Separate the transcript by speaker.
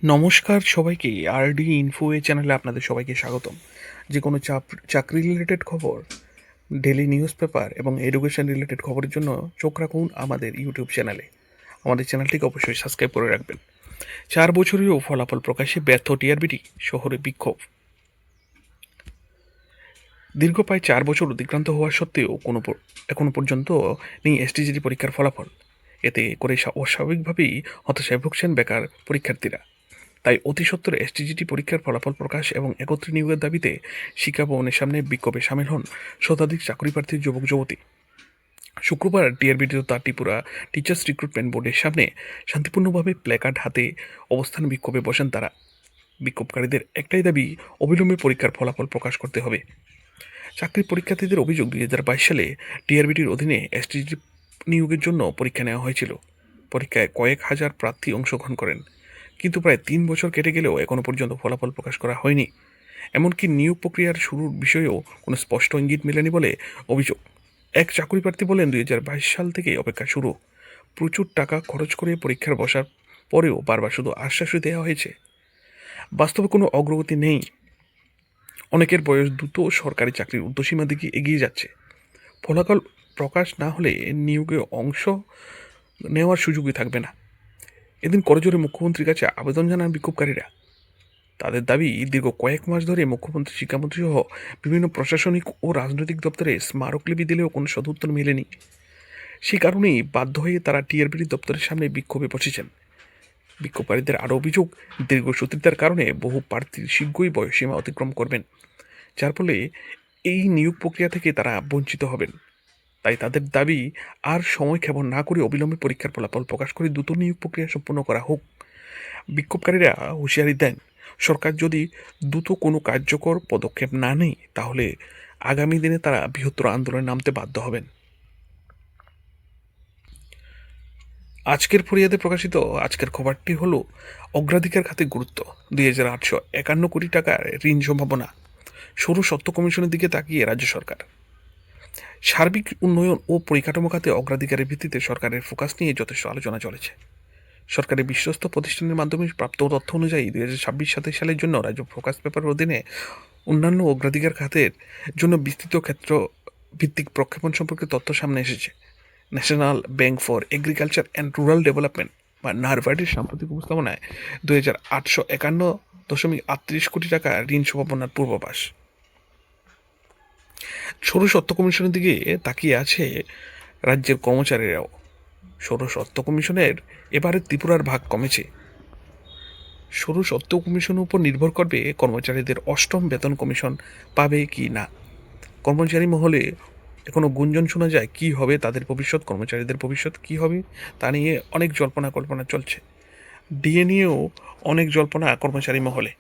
Speaker 1: নমস্কার সবাইকে। RD info চ্যানেলে আপনাদের সবাইকে স্বাগতম। যে কোনো চাকরি রিলেটেড খবর, ডেলি নিউজ পেপার এবং এডুকেশন রিলেটেড খবরের জন্য চোখ রাখুন আমাদের ইউটিউব চ্যানেলে। আমাদের চ্যানেলটিকে অবশ্যই সাবস্ক্রাইব করে রাখবেন। 4 বছরেও ফলাফল প্রকাশে ব্যর্থ টিআরবিটি, শহরে বিক্ষোভ। দীর্ঘ প্রায় 4 বছর অতিক্রান্ত হওয়া সত্ত্বেও এখনো পর্যন্ত নেই এসটিজিটি পরীক্ষার ফলাফল। এতে করে অস্বাভাবিকভাবেই হতাশায় ভুগছেন বেকার পরীক্ষার্থীরা। তাই অতি সত্বর এসটিজিটি পরীক্ষার ফলাফল প্রকাশ এবং একত্রে নিয়োগের দাবিতে শিক্ষা ভবনের সামনে বিক্ষোভে সামিল হন শতাধিক চাকরিপ্রার্থী যুবক যুবতী। শুক্রবার টিআরবিটি তথা ত্রিপুরা টিচার্স রিক্রুটমেন্ট বোর্ডের সামনে শান্তিপূর্ণভাবে প্ল্যাকার্ড হাতে অবস্থান বিক্ষোভে বসেন তারা। বিক্ষোভকারীদের একটাই দাবি, অবিলম্বে পরীক্ষার ফলাফল প্রকাশ করতে হবে। চাকরি পরীক্ষার্থীদের অভিযোগ, 2022 সালে টিআরবিটির অধীনে এসটিজি নিয়োগের জন্য পরীক্ষা নেওয়া হয়েছিল। পরীক্ষায় কয়েক হাজার প্রার্থী অংশগ্রহণ করেন, কিন্তু প্রায় 3 বছর কেটে গেলেও এখনও পর্যন্ত ফলাফল প্রকাশ করা হয়নি। এমনকি নিয়োগ প্রক্রিয়ার শুরুর বিষয়েও কোনো স্পষ্ট ইঙ্গিত মেলেনি বলে অভিযোগ। এক চাকরি প্রার্থী বলেন, 2022 সাল থেকে অপেক্ষা শুরু। প্রচুর টাকা খরচ করে পরীক্ষার বসার পরেও বারবার শুধু আশ্বাসই দেওয়া হয়েছে, বাস্তবে কোনো অগ্রগতি নেই। অনেকের বয়স দ্রুত সরকারি চাকরির ঊর্ধ্বসীমার দিকে এগিয়ে যাচ্ছে। ফলাফল প্রকাশ না হলে নিয়োগে অংশ নেওয়ার সুযোগই থাকবে না। এদিন করজোরে মুখ্যমন্ত্রীর কাছে আবেদন জানান বিক্ষোভকারীরা। তাদের দাবি, দীর্ঘ কয়েক মাস ধরে মুখ্যমন্ত্রী, শিক্ষামন্ত্রী সহ বিভিন্ন প্রশাসনিক ও রাজনৈতিক দপ্তরে স্মারকলিপি দিলেও কোনো সদুত্তর মেলেনি। সেই কারণেই বাধ্য হয়ে তারা টিআরবিটি দপ্তরের সামনে বিক্ষোভে বসেছেন। বিক্ষোভকারীদের আরও অভিযোগ, দীর্ঘসূত্রিতার কারণে বহু প্রার্থী শীঘ্রই বয়সসীমা অতিক্রম করবেন, যার ফলে এই নিয়োগ প্রক্রিয়া থেকে তারা বঞ্চিত হবেন। তাই তাদের দাবি, আর সময় ক্ষেপণ না করে অবিলম্বে পরীক্ষার ফলাফল প্রকাশ করে দ্রুত নিয়োগ প্রক্রিয়া সম্পন্ন করা হোক। বিক্ষোভকারীরা হুঁশিয়ারি দেন, সরকার যদি দ্রুত কোনো কার্যকর পদক্ষেপ না নেয় তাহলে আগামী দিনে তারা বৃহত্তর আন্দোলনে নামতে বাধ্য হবেন। আজকের ফরিয়াদে প্রকাশিত আজকের খবরটি হলো, অগ্রাধিকার খাতে গুরুত্ব, 2851 কোটি টাকার ঋণ সম্ভাবনা। সৌর সত্য কমিশনের দিকে তাকিয়ে রাজ্য সরকার। সার্বিক উন্নয়ন ও পরিকাঠামো খাতে অগ্রাধিকারের ভিত্তিতে সরকারের ফোকাস নিয়ে যথেষ্ট আলোচনা চলেছে। সরকারি বিশ্বস্ত প্রতিষ্ঠানের মাধ্যমে প্রাপ্ত তথ্য অনুযায়ী 2026-27 সালের জন্য রাজ্য ফোকাস পেপারের অধীনে অন্যান্য অগ্রাধিকার খাতের জন্য বিস্তৃত ক্ষেত্র ভিত্তিক প্রক্ষেপণ সম্পর্কে তথ্য সামনে এসেছে। National bank for agriculture and rural development বা নারবার্ডের সাম্প্রতিক উপস্থাপনায় 2851.38 কোটি টাকা ঋণ সম্ভাবনার পূর্বাভাস। সৌর সত্য কমিশনের দিকে তাকিয়ে আছে রাজ্যের কর্মচারীরাও। সৌর সত্য কমিশনের এবারে ত্রিপুরার ভাগ কমেছে। সৌর সত্য কমিশনের উপর নির্ভর করবে কর্মচারীদের অষ্টম বেতন কমিশন পাবে কি না। কর্মচারী মহলে এখনও গুঞ্জন শোনা যায়, কি হবে তাদের ভবিষ্যৎ, কর্মচারীদের ভবিষ্যৎ কি হবে তা নিয়ে অনেক জল্পনা কল্পনা চলছে। ডিএ নিয়েও অনেক জল্পনা কর্মচারী মহলে।